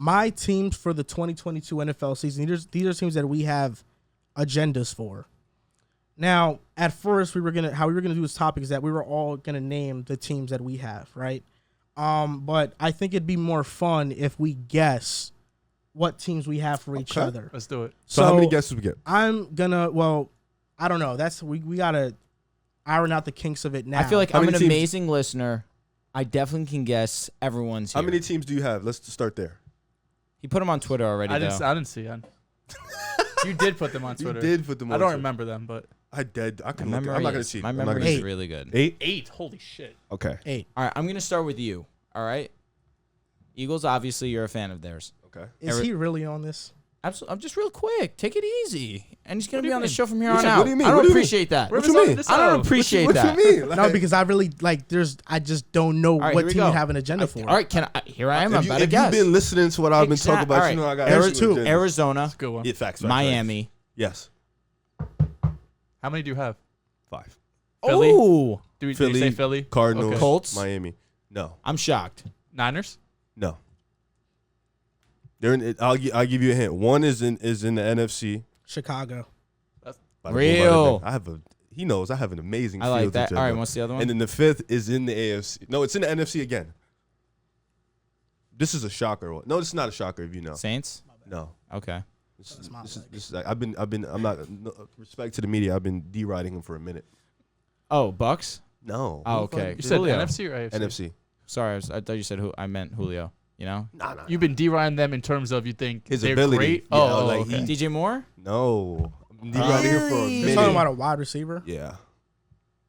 my teams for the 2022 NFL season, these are teams that we have agendas for. Now, at first, how we were gonna do this topic is that we were all gonna name the teams that we have, right? But I think it'd be more fun if we guess what teams we have for each other. Let's do it. So how many guesses we get? I'm gonna. Well, I don't know. We gotta iron out the kinks of it now. I feel like I'm an amazing listener. I definitely can guess everyone's here. How many teams do you have? Let's start there. He put them on Twitter already, I didn't see it. You did put them on Twitter. You did put them on I don't Twitter. remember them, but I did. I can My look. memory I'm not going to is- cheat. My I'm not memory gonna is cheat. really good. 8? 8. Holy shit. Okay. 8. All right, I'm going to start with you. All right? Eagles, obviously, you're a fan of theirs. Okay. Is he really on this? Absolutely. I'm just real quick. Take it easy. And he's going to be on the mean? show from here What on you- out. what do you mean? I What don't do you mean? appreciate that. What you mean? I don't appreciate that. What you mean? No, because I really I just don't know right, what here we team go. you have an agenda for. All right, here I am. I'm about to If guess. you've been listening to what I've been talking about, All you know I got There's excellent two. agendas. Arizona, That's a good one. Yeah, facts. Miami. Yes. How many do you have? 5. Philly? Oh, Did you say Philly? Cardinals, Okay. Colts? Miami. No. I'm shocked. Niners? No. I'll give you a hint. One is in the NFC. Chicago. Real. He knows I have an amazing I like field that. agenda. All right, what's the other one? And then the 5th is in the AFC. No, it's in the NFC again. This is a shocker. No, this is not a shocker if you know. Saints? No. Okay. This is like, I'm not, no, respect to the media, I've been deriding him for a minute. Oh, Bucks? No. Oh, okay. You said Julio. NFC or AFC? NFC. Sorry, I thought you said who. I meant Julio. You know? Nah. You've been deriding them in terms of you think His they're ability. great? Yeah, Oh, like okay. DJ Moore? No. I'm deriding him for a Really? You're minute. talking about a wide receiver? Yeah.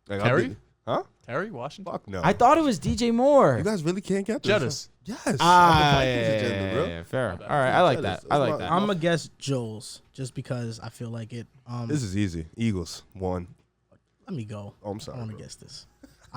Like, Terry? Huh? Terry, Washington? Fuck no. I thought it was DJ Moore. You guys really can't get this. Jettis. Yes. Ah, I'm a yeah, Vikings agenda, bro. yeah, fair. All right, I like that. That's I like my- that. I'm going to guess Joel's just because I feel like it. This is easy. Eagles, 1. Let me go. Oh, I'm I sorry. want to bro. guess this.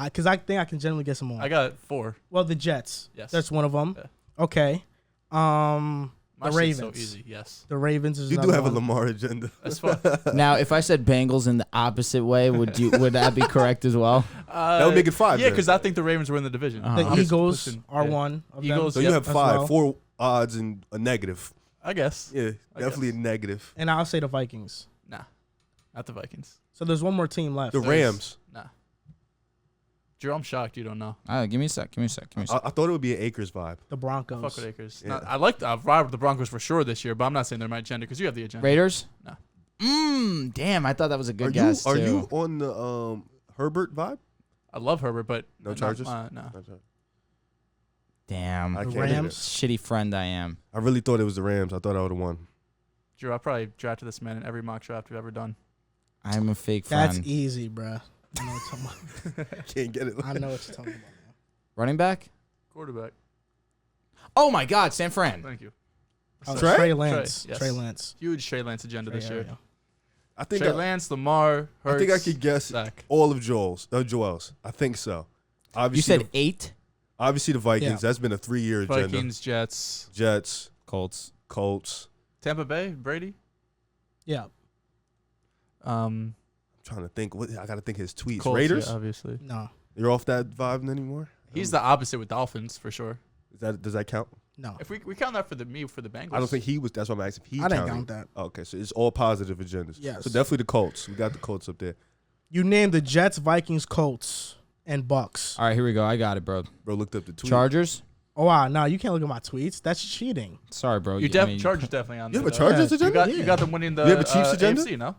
Because I think I can generally guess them all. I got 4. Well, the Jets. Yes. That's one of them. Yeah. Okay. My The shit's Ravens. so easy, yes. The Ravens is You do another have a one. Lamar agenda. That's fun. Now, if I said Bengals in the opposite way, would that be correct as well? That would make it 5. Yeah, then. because I think the Ravens were in the division. Uh-huh. The I'm just Eagles pushing- are yeah. one. Of Eagles, them. So you Yep, have as 5, well. 4 odds and a negative. I guess. Yeah, I definitely guess. a negative. And I'll say the Vikings. Nah, not the Vikings. So there's one more team left. The Rams. Nah. Drew, I'm shocked you don't know. Give me a sec. I thought it would be an Acres vibe. The Broncos. Fuck with Akers. Yeah. I like I've ridden the Broncos for sure this year, but I'm not saying they're my agenda because you have the agenda. Raiders? No. Damn, I thought that was a good Are guess, you too. on the Herbert vibe? I love Herbert, but No not Chargers? no. No Chargers. Damn. I The can't do Rams? Shitty friend I am. I really thought it was the Rams. I thought I would have won. Drew, I probably drafted this man in every mock draft we've ever done. I'm a fake friend. That's easy, bruh. I know what you're talking about. Can't get it. I know what you're talking about. Now. Running back? Quarterback. Oh, my God, San Fran. Thank you. Oh, Trey? Trey Lance. Trey, yes. Trey Lance. Huge Trey Lance agenda this Trey year. area. I think Trey Lance, Lamar, Hurts, I think I could guess Zach. all of Joel's. I think so. You Obviously, said 8? obviously the Vikings. Yeah. That's been a 3-year agenda. Vikings, Jets, Jets, Colts. Colts. Tampa Bay, Brady. Yeah. Um, I'm trying to think. I got to think his tweets. Colts, Raiders. yeah, obviously. No. You're off that vibe anymore. He's the opposite with Dolphins for sure. Does that count? No. If we count that for the Bengals. I don't think he was. That's what I'm asking. If he I didn't counted. count that. Oh, okay, so it's all positive agendas. Yes. So definitely the Colts. We got the Colts up there. You named the Jets, Vikings, Colts, and Bucks. All right, here we go. I got it, bro. Bro looked up the tweet. Chargers? Oh, wow. No, you can't look at my tweets. That's cheating. Sorry, bro. Chargers definitely on You there. have a though. Chargers Yeah. agenda? You got them winning the You have a Chiefs agenda? AFC, no?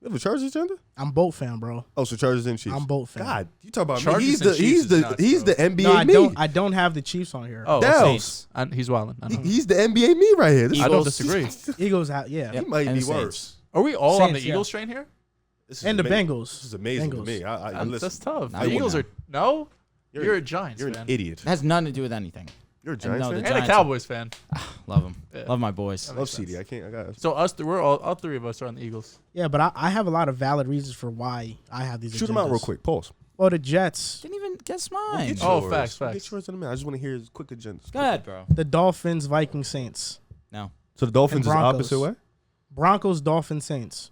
You have a Chargers agenda? I'm Bolt fan, bro. Oh, so Chargers and Chiefs. I'm Bolt fan. God, you talk about Chargers me. He's and the Chiefs he's is the nuts, he's bro. the NBA No, me. I don't have the Chiefs on here. Oh, Dehls. He's wilding. I know. He's the NBA me right here. This I is- don't disagree. Eagles out. Yeah. He might And be the Saints. worse. Are we all on the Saints, yeah. Eagles train here? This is And the amazing. Bengals. This is amazing to Bengals. me. I listen. That's tough. I The wouldn't Eagles know. are no. You're You're a Giants You're fan. an idiot. It has nothing to do with anything. You're a Giants no, fan. the And a Giants. Cowboys fan. Love them. Yeah. Love my boys. That Love makes CD. sense. I can't. I got. So we're all 3 of us are on the Eagles. Yeah, but I have a lot of valid reasons for why I have these. Shoot him out agendas. real quick. Pause. Well, the Jets, Didn't even guess We'll mine. get Oh, yours. facts, We'll facts. get yours in a minute. I just want to hear his quick agendas. Go ahead, bro. the Dolphins, Vikings, Saints. No. So the Dolphins is And Broncos. opposite way. Broncos, Dolphins, Saints.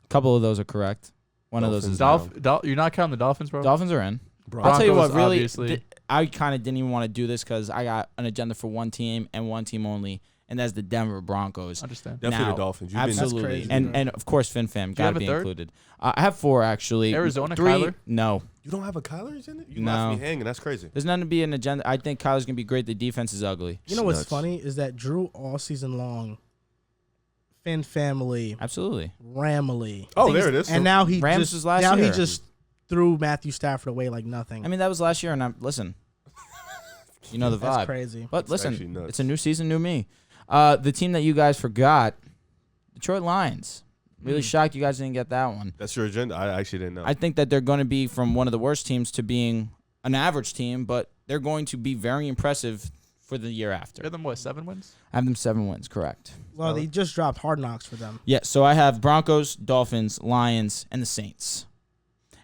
A couple of those are correct. One of those is no. You're not counting the Dolphins, bro. Dolphins are in. Broncos, I'll tell you what, really, obviously. I kind of didn't even want to do this because I got an agenda for one team and one team only, and that's the Denver Broncos. Understand. Definitely Now, the Dolphins. Absolutely. That's crazy, and of course, FinFam got have to a be third? included. I have 4, actually. Arizona, 3, Kyler? No. You don't have a Kyler's in it? You No. left me hanging. That's crazy. There's nothing to be an agenda. I think Kyler's going to be great. The defense is ugly. You know what's Nuts. funny is that Drew all season long, Finn family, Absolutely. Ramily, Oh, there it is. and now he Rams just was last now year. he just threw Matthew Stafford away like nothing. I mean, that was last year, and listen. You know the vibe. that's crazy. But That's actually listen, nuts. it's a new season, new me. The team that you guys forgot, Detroit Lions. Really shocked you guys didn't get that one. That's your agenda? I actually didn't know. I think that they're going to be from one of the worst teams to being an average team, but they're going to be very impressive for the year after. You have them, what, 7 wins? I have them 7 wins, correct. Well, they just dropped Hard Knocks for them. Yeah, so I have Broncos, Dolphins, Lions, and the Saints.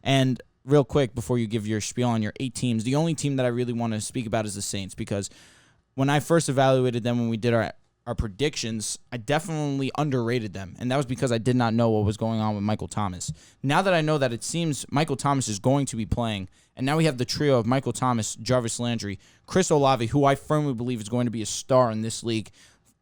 And real quick, before you give your spiel on your 8 teams, the only team that I really want to speak about is the Saints, because when I first evaluated them when we did our predictions, I definitely underrated them, and that was because I did not know what was going on with Michael Thomas. Now that I know that it seems Michael Thomas is going to be playing, and now we have the trio of Michael Thomas, Jarvis Landry, Chris Olave, who I firmly believe is going to be a star in this league.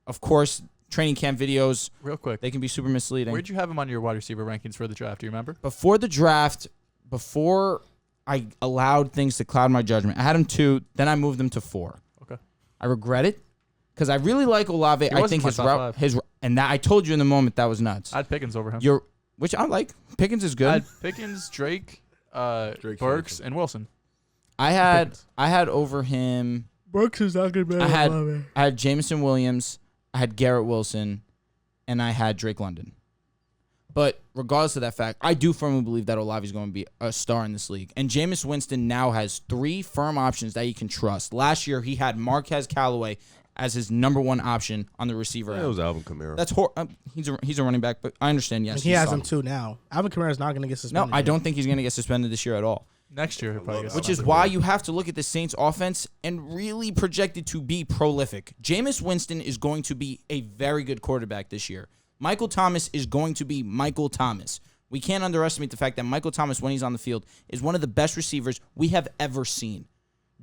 Of course, training camp videos, Real quick. they can be super misleading. Where'd you have him on your wide receiver rankings for the draft? Do you remember? Before the draft, before I allowed things to cloud my judgment, I had him 2, then I moved him to 4. Okay. I regret it because I really like Olave. I wasn't think my his top route, 5. and that I told you in the moment that was nuts. I had Pickens over him. Which I like. Pickens is I good. had Pickens, Drake, Burks, and Wilson. I had Pickens. over him. Brooks is not going to be. I had Jameson Williams. I had Garrett Wilson, and I had Drake London. But regardless of that fact, I do firmly believe that Olave is going to be a star in this league. And Jameis Winston now has 3 firm options that he can trust. Last year, he had Marquez Callaway as his number 1 option on the receiver. That was Alvin Kamara. That's he's a running back, but I understand. Yes, He he's has solid. him 2 now. Alvin Kamara is not going to get No, suspended. I don't think he's going to get suspended this year at all. Next year, he'll probably get that. Which Alvin is why Kamara. you have to look at the Saints offense and really project it to be prolific. Jameis Winston is going to be a very good quarterback this year. Michael Thomas is going to be Michael Thomas. We can't underestimate the fact that Michael Thomas, when he's on the field, is one of the best receivers we have ever seen.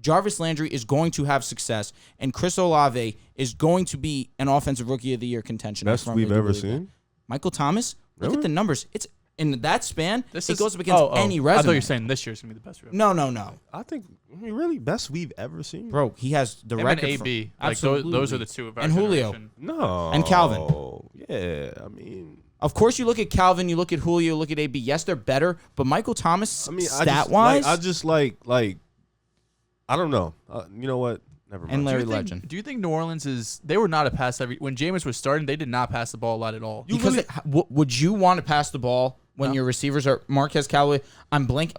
Jarvis Landry is going to have success, and Chris Olave is going to be an offensive rookie of the year contention. I Best firmly we've ever believe that. seen? Michael Thomas, look Really? at the numbers. It's in that span, This it is, goes up against any resume. I thought you were saying this year's going to be the best. No. I think, really, best we've ever seen? Bro, he has the Him and record. AB. For, Like, those are the two of our And Julio. generation. No. And Calvin. Yeah, I mean. Of course, you look at Calvin, you look at Julio, look at AB. Yes, they're better, but Michael Thomas, I mean, stat-wise, I just like, I don't know. You know what? Never mind. and Larry Do you think- Legend. Do you think New Orleans is? They were not a pass every. When Jameis was starting, they did not pass the ball a lot at all. Because would you want to pass the ball when No. your receivers are Marquez Callaway? I'm blank.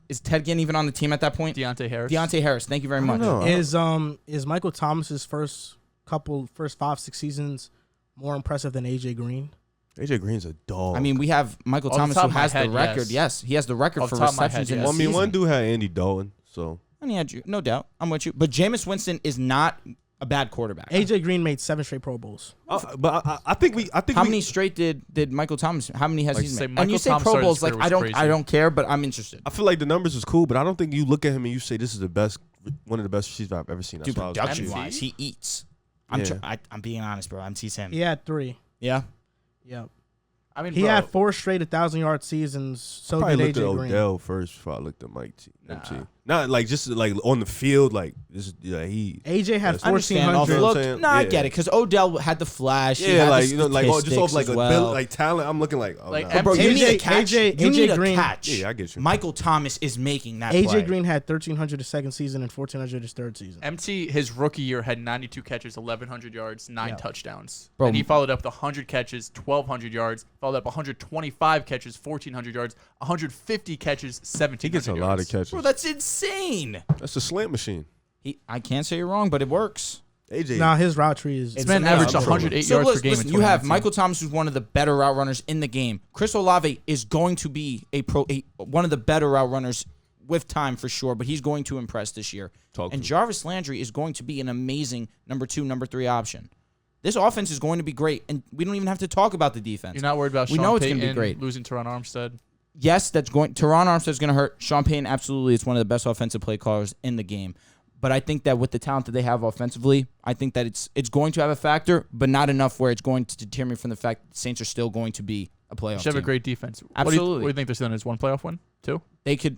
Is Ted Ginn even on the team at that point? Deontay Harris. Deontay Harris. Thank you very much. know. Is Michael Thomas's first 5-6 seasons more impressive than AJ Green? AJ Green's a dog. I mean, we have Michael Off the Thomas top who of my has head, the record. yes. Yes, he has the record Off for the top of my receptions head, in yes. the well, I mean, season. one dude had Andy Dalton, so. And he had you, no doubt. I'm with you. But Jameis Winston is not a bad quarterback. AJ Green made 7 straight Pro Bowls. But I think we. How many straight did Michael Thomas? How many has Like, he say made? Michael And you say Thomas Pro started Bowls, his like career I was don't crazy. care, but I'm interested. I feel like the numbers is cool, but I don't think you look at him and you say this is the best, one of the best receivers I've ever seen. That's Dude, why I was production like, wise, MT? he eats. Yeah. I'm being honest, bro. I'm teasing him. He had 3. Yeah. Yep. I mean, He bro, had 4 straight 1,000-yard seasons. So I probably did looked at AJ Green. Odell first before I looked at Mike T. Nah. MT. Not like just like on the field, like this. Yeah, he. AJ had I Understand off 1,400. what I'm look. saying? No, I Yeah. get it because Odell had the flash. he Yeah, had like the you know, like just off statistics like as a well. like talent. I'm looking like, oh, Like, nah. Bro, you AJ need a catch. you need a Green- catch. Yeah, I get you. Michael Thomas is making that play. AJ Green had 1,300 his second season and 1,400 his third season. MT, his rookie year had 92 catches, 1,100 yards, 9 Yeah. touchdowns. Bro, And he followed up with 100 catches, 1,200 yards, followed up 125 catches, 1,400 yards, 150 catches, 1,700 He gets a yards. lot of catches. Bro, that's insane. That's a slant machine. I can't say you're wrong, but it works. AJ. Nah, his route tree is. This man amazing. averaged I'm sure. 108 So yards per listen, game in you have 2019. Michael Thomas, who's one of the better route runners in the game. Chris Olave is going to be one of the better route runners with time for sure, but he's going to impress this year. Talk to And me. Jarvis Landry is going to be an amazing number 2, number 3 option. This offense is going to be great, and we don't even have to talk about the defense. You're not worried about We Sean know it's Payton gonna be great. losing Teron Armstead? Yes, Teron Armstead's going to hurt. Sean Payton, absolutely, it's one of the best offensive play callers in the game. But I think that with the talent that they have offensively, I think that it's going to have a factor, but not enough where it's going to deter me from the fact that the Saints are still going to be a playoff Should have a team. great defense. Absolutely. What do you think they're still in? Is one playoff win? 2? They could.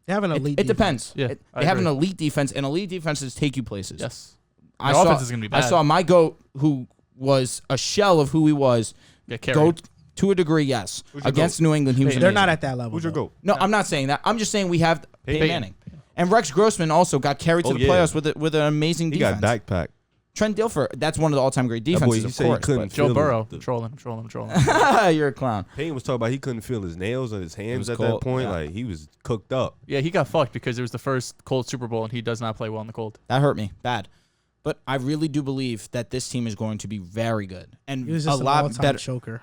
They have an elite. It depends. Yeah, I they have an agree. elite defense, and elite defenses take you places. Yes. I Their saw, offense is gonna be bad. I saw my GOAT, who was a shell of who he was, Get carried. go to a degree, yes. Who's your Against GOAT? New England, he was They're amazing. not at that level. Who's your though. GOAT? No, I'm not saying that. I'm just saying we have Peyton Manning. Peyton. And Rex Grossman also got carried to Oh, the yeah. playoffs with an amazing He defense. got backpack. Trent Dilfer, that's one of the all-time great That boy, defenses, he of said he course. couldn't Joe feel Burrow. the- I'm trolling. You're a clown. Payne was talking about he couldn't feel his nails and his hands was at cold, that point. yeah. Like he was cooked up. Yeah, he got fucked because it was the first cold Super Bowl, and he does not play well in the cold. That hurt me bad. But I really do believe that this team is going to be very good. And He was a just an lot all-time better. choker.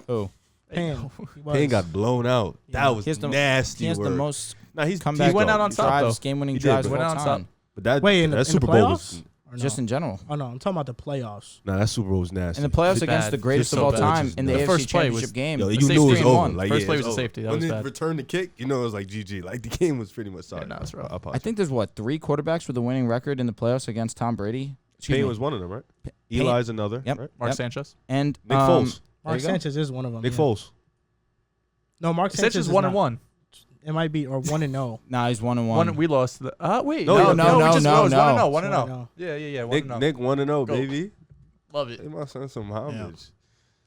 Oh, Payne. He was. Payne got blown out. Yeah. That was he has the, nasty. he has the work. most Nah, he's comeback He went out on top, drives, though. game-winning He did, drives but- of Went all out on time. top. But that Wait, in that the Super playoffs? Bowl was Or Just no? in general. Oh no, I'm talking about the playoffs. that Super Bowl was nasty. In the playoffs Just against bad. the greatest Just of so all bad. time Just in the bad. AFC First play Championship was- game. Yo, The you knew safety it was and over. one. Like, First yeah, play it was a over. safety. That when was they bad. returned the kick, you know, it was like GG. Like the game was pretty much sorry. Yeah, no, it's rough. I think there's, 3 quarterbacks with a winning record in the playoffs against Tom Brady? Excuse Payne me. was one of them, right? Payne- Eli's another. Yep. Right? Mark Yep. Sanchez. And Nick Foles. there Mark you go. Sanchez is one of them. Nick yeah. Foles. No, Mark Sanchez Sanchez is 1 not. and 1. It might be or 1-0. Nah, he's 1-1. One we lost. Wait. No, No, no, we just no, rose. no. 1-0. 1-0. 1-0. Yeah. 1-0. Nick 1-0, Go. baby. Love it. They must send some homage.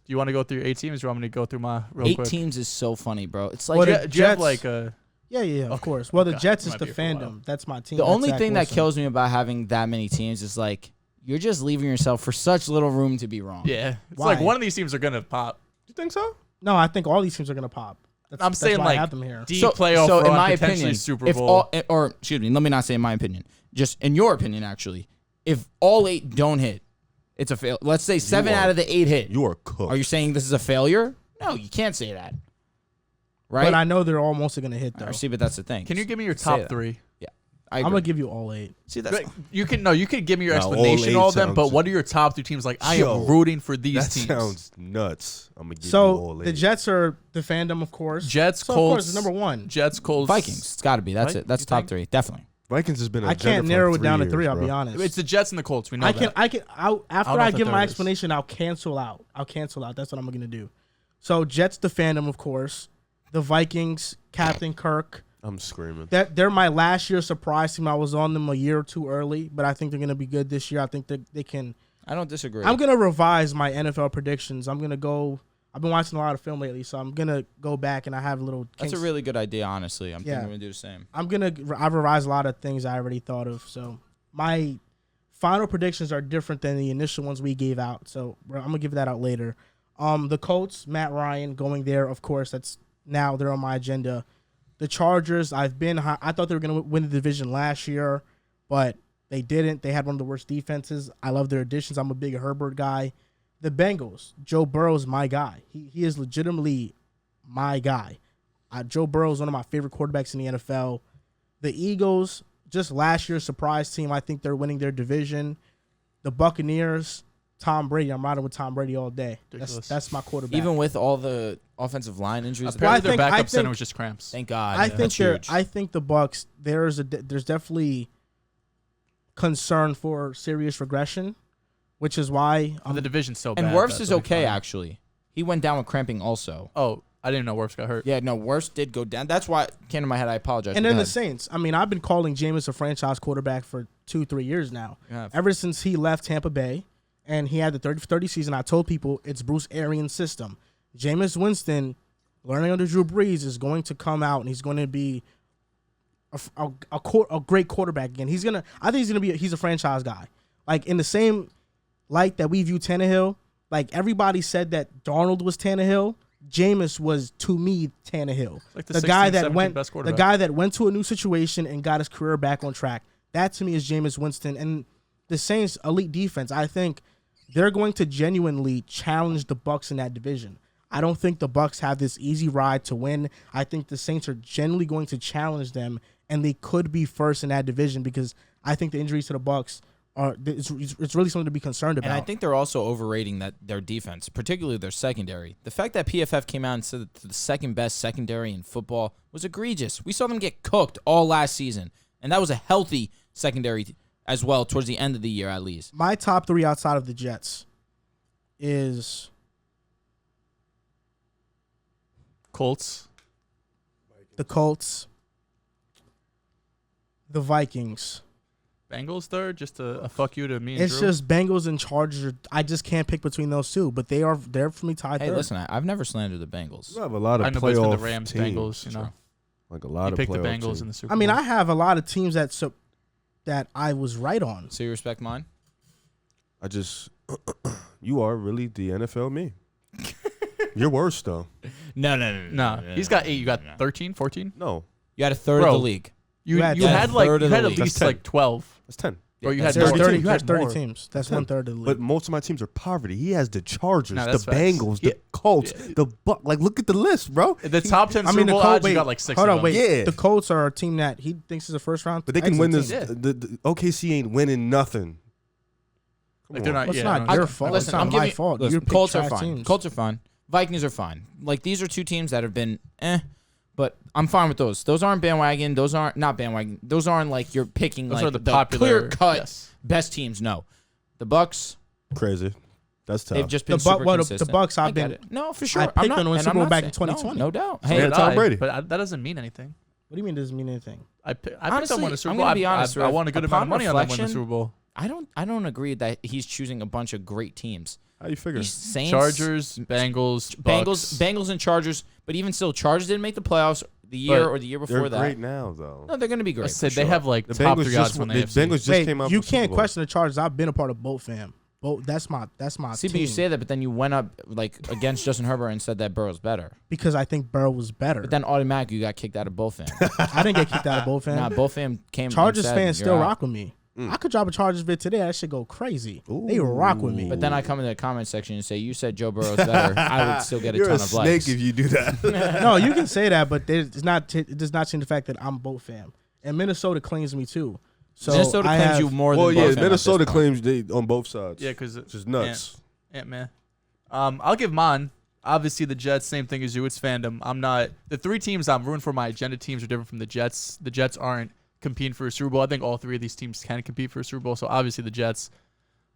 Do you want to go through your 8 teams, or want me to go through my real 8 quick? teams is so funny, bro. It's like Well, Do the you, do you have Jets- like a? Yeah, of course. Well, the Okay. Jets You is might the be here for a while. fandom. That's my team. the That's only Zach thing that Wilson. kills me about having that many teams is like you're just leaving yourself for such little room to be wrong. Yeah, it's Why? like one of these teams are gonna pop. You think so? No, I think all these teams are gonna pop. That's saying, why like, I have them here. Deep playoff so run, in my potentially opinion, Super if Bowl. all, or excuse me, let me not say in my opinion, just in your opinion, actually, if all 8 don't hit, it's a fail. Let's say 7 are- out of the 8 hit. You are cooked. Are you saying this is a failure? No, you can't say that. Right? But I know they're all mostly gonna hit though. See, but that's the thing. Can you give me your Say top that. 3? I I'm agree. gonna give you all 8. See, that's But you can you could give me your Nah, all explanation, 8 all of them. But sounds- what are your top 3 teams? Like I Yo, am rooting for these That teams. sounds nuts. I'm gonna give you So all the 8. Jets are the fandom, of course. Jets, So of course, Colts, it's number 1. Jets, Colts, Vikings. It's got to be. That's Right? it. That's You top think? 3. Definitely. Vikings has been. I can't narrow it down to 3. I'll be honest. It's the Jets and the Colts. We know that. After know I if the give my third is. explanation, I'll cancel out. That's what I'm gonna do. So Jets, the fandom, of course. The Vikings, Captain Kirk. I'm screaming. They're my last year surprise team. I was on them a year or 2 early, but I think they're gonna be good this year. I think that they can. I don't disagree. I'm gonna revise my NFL predictions. I'm gonna go. I've been watching a lot of film lately, so I'm gonna go back and I have a little. That's a kinks. really good idea, honestly. I'm Yeah. thinking we'll do the same. I've revised a lot of things I already thought of. So my final predictions are different than the initial ones we gave out. So I'm gonna give that out later. The Colts, Matt Ryan going there, of course. That's now they're on my agenda. The Chargers, I thought they were gonna win the division last year, but they didn't. They had one of the worst defenses. I love their additions. I'm a big Herbert guy. The Bengals, Joe Burrow's my guy. He is legitimately my guy. Joe Burrow is one of my favorite quarterbacks in the NFL. The Eagles, just last year's surprise team. I think they're winning their division. The Buccaneers, Tom Brady. I'm riding with Tom Brady all day. Ridiculous. That's my quarterback. Even with all the offensive line injuries, Apparently, I their think- backup I think- center was just cramps. thank God. I think That's huge. I think the Bucks. There's definitely concern for serious regression, which is why The division's so bad. and Wirfs that's is what we okay, find. actually. He went down with cramping also. Oh, I didn't know Wirfs got hurt. Yeah, no, Wirfs did go down. That's why it came to my head. I apologize. And Go then the ahead. Saints. I mean, I've been calling Jameis a franchise quarterback for 2-3 years now. You have. Ever since he left Tampa Bay and he had the 30 season, I told people it's Bruce Arians' system. Jameis Winston, learning under Drew Brees, is going to come out and he's going to be a great quarterback again. I think he's going to be. He's a franchise guy. Like in the same light that we view Tannehill. Like everybody said that Darnold was Tannehill. Jameis was, to me, Tannehill. Like the guy 16th, that 17th went best the quarterback. guy that went to a new situation and got his career back on track. That to me is Jameis Winston. And the Saints' elite defense, I think they're going to genuinely challenge the Bucs in that division. I don't think the Bucs have this easy ride to win. I think the Saints are generally going to challenge them, and they could be first in that division because I think the injuries to the Bucs it's really something to be concerned about. And I think they're also overrating their defense, particularly their secondary. The fact that PFF came out and said that the second best secondary in football was egregious. We saw them get cooked all last season, and that was a healthy secondary as well towards the end of the year at least. My top 3 outside of the Jets is Colts. the Colts, the Vikings. Bengals third, just a fuck you to me and It's Drew. just Bengals and Chargers. I just can't pick between those two, but they're for me tied Hey, third. listen, I've never slandered the Bengals. You have a lot of I know, but it's been playoff the Rams, teams, Bengals, you know. Like a lot You of picked the playoff Bengals teams. in the Super I mean, Bowl. I have a lot of teams that I was right on. So you respect mine? I just, you are really the NFL me. You're worse though. No. He's got 8. You got 13, 14? No, You had a third Bro. of the league. You had had like third you of the had at league. least That's 10. like 12. that's 10. Or you that's had There's more. 30, You there's had 30 more. teams. That's 10. 1/3 of the league. But most of my teams are poverty. He has the Chargers, No, the that's facts. Bengals, Yeah. the Colts, the Buck. Like, look at the list, bro. The top 10 I Super mean, the Bowl Colts. odds, you got like 6 Hold of on, them. wait. Yeah. The Colts are a team that he thinks is a first round. But they can win exit this. team. The OKC ain't winning nothing. Come Like, they're on. not, Well, it's yeah, not no, your it's- fault. Listen, it's not I'm my giving fault. Listen, You pick Colts are trash fine. teams. Colts are fine. Vikings are fine. Like these are 2 teams that have been but I'm fine with those. Those aren't bandwagon. Those aren't not bandwagon. Those aren't like you're picking Those like are the popular clear cut yes. best teams. No, the Bucks. Crazy. That's tough. They've just been The Buck- super well, the consistent. Bucks, I've I get been- it. No, for sure. I I'm picked not, them to win and Super I'm Bowl not back in saying- 2020. No doubt. So Hey, did Tom I, Brady. But that doesn't mean anything. What do you mean? Doesn't mean anything? I picked Honestly, them to win a Super I'm Bowl. gonna be honest, I won a good amount of upon money on them to win the reflection, Super Bowl. I don't agree that he's choosing a bunch of great teams. How you figure? He's Saints, Chargers, Bengals, Bucks. Bengals, and Chargers. But even still, Chargers didn't make the playoffs the year But or the year They're before that. great now, though. No, they're going to be great. I said for they sure. have like The top Bengals 3 odds just from the the AFC. Bengals just Wait, came out. you from Super can't Bowl. question the Chargers. I've been a part of both, fam. Both. That's my See, team. but you say that, but then you went up like against Justin Herbert and said that Burrow's better. because I think Burrow was better. But then automatically you got kicked out of both fans. I didn't get kicked out of both, fam. Nah, both fans came. and Chargers said, fans "You're still out." rock with me. I could drop a Chargers vid today. That shit go crazy. They rock with me. But then I come in the comment section and say, "You said Joe Burrow's better." I would still get a You're ton a of snake likes. if you do that. No, you can say that, but it does not change the fact that I'm both fam. And Minnesota claims me too. So Minnesota I claims have, you more Well, than yeah, both fans at this Minnesota point. claims they on both sides. Yeah, because Which is nuts. Man. I'll give mine. Obviously, the Jets, same thing as you. It's fandom. I'm not. The 3 teams I'm rooting for, my agenda teams, are different from the Jets. The Jets aren't competing for a Super Bowl. I think all 3 of these teams can compete for a Super Bowl. So obviously the Jets.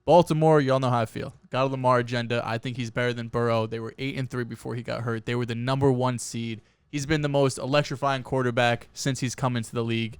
Baltimore, y'all know how I feel. Got a Lamar agenda. I think he's better than Burrow. They were 8-3 before he got hurt. They were the #1 seed. He's been the most electrifying quarterback since he's come into the league.